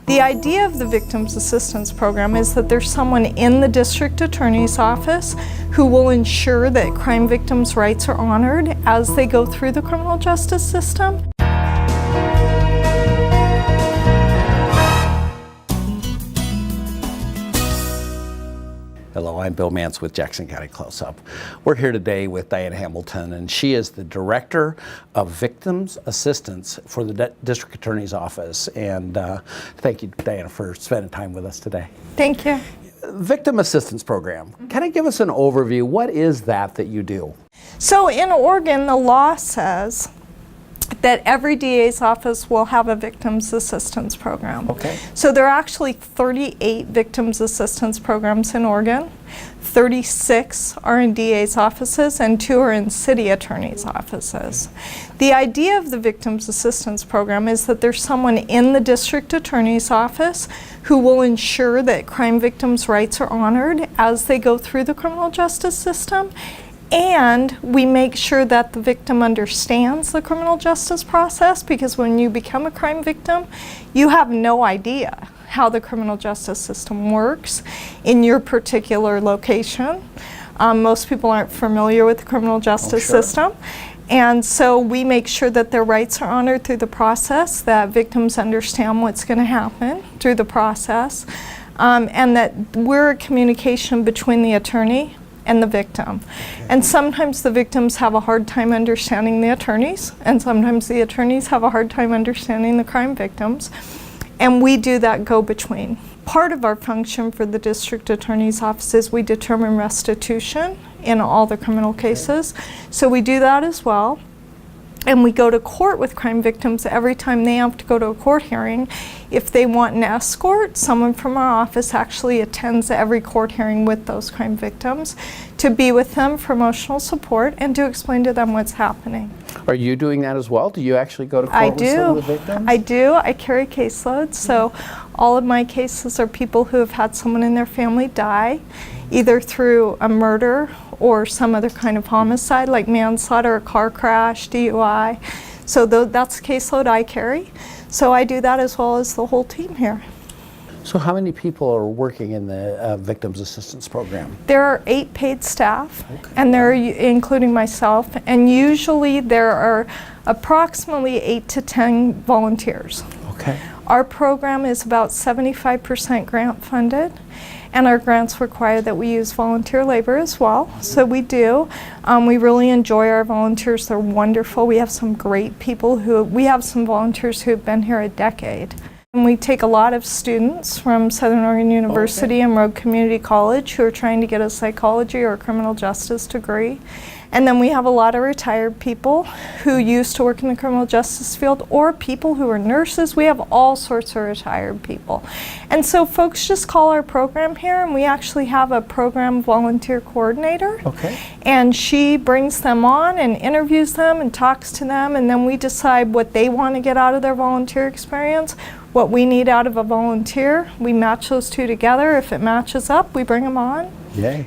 The idea of the Victims Assistance Program is that there's someone in the district attorney's office who will ensure that crime victims' rights are honored as they go through the criminal justice system. Hello, I'm Bill Mance with Jackson County Close-Up. We're here today with Diane Hamilton, and she is the Director of Victims Assistance for the District Attorney's Office. And thank you, Diana, for spending time with us today. Thank you. Victim Assistance Program. Can you give us an overview? What is that you do? So in Oregon, the law says that every DA's office will have a victims assistance program. Okay. So there are actually 38 victims assistance programs in Oregon. 36 are in DA's offices and 2 are in city attorney's offices. The idea of the victims assistance program is that there's someone in the district attorney's office who will ensure that crime victims' rights are honored as they go through the criminal justice system. And we make sure that the victim understands the criminal justice process, because when you become a crime victim, you have no idea how the criminal justice system works in your particular location. Most people aren't familiar with the criminal justice system. And so we make sure that their rights are honored through the process, that victims understand what's going to happen through the process, and that we're a communication between the attorney and the victim. And sometimes the victims have a hard time understanding the attorneys, and sometimes the attorneys have a hard time understanding the crime victims. And we do that go-between. Part of our function for the district attorney's office is we determine restitution in all the criminal cases. So we do that as well. And we go to court with crime victims every time they have to go to a court hearing. If they want an escort, someone from our office actually attends every court hearing with those crime victims to be with them for emotional support and to explain to them what's happening. Are you doing that as well? Do you actually go to court with some of the victims? I do. I carry caseloads. So all of my cases are people who have had someone in their family die, either through a murder or some other kind of homicide, like manslaughter, a car crash, DUI. So that's the caseload I carry. So I do that as well as the whole team here. So how many people are working in the Victims Assistance Program? There are 8 paid staff, and they're including myself, and usually there are approximately 8 to 10 volunteers. Okay. Our program is about 75% grant funded, and our grants require that we use volunteer labor as well. So we do. We really enjoy our volunteers. They're wonderful. We have some great people we have some volunteers who have been here a decade. And we take a lot of students from Southern Oregon University and Rogue Community College who are trying to get a psychology or criminal justice degree. And then we have a lot of retired people who used to work in the criminal justice field, or people who are nurses. We have all sorts of retired people. And so folks just call our program here, and we actually have a program volunteer coordinator. Okay. And she brings them on and interviews them and talks to them, and then we decide what they want to get out of their volunteer experience, what we need out of a volunteer. We match those two together. If it matches up, we bring them on. Yay.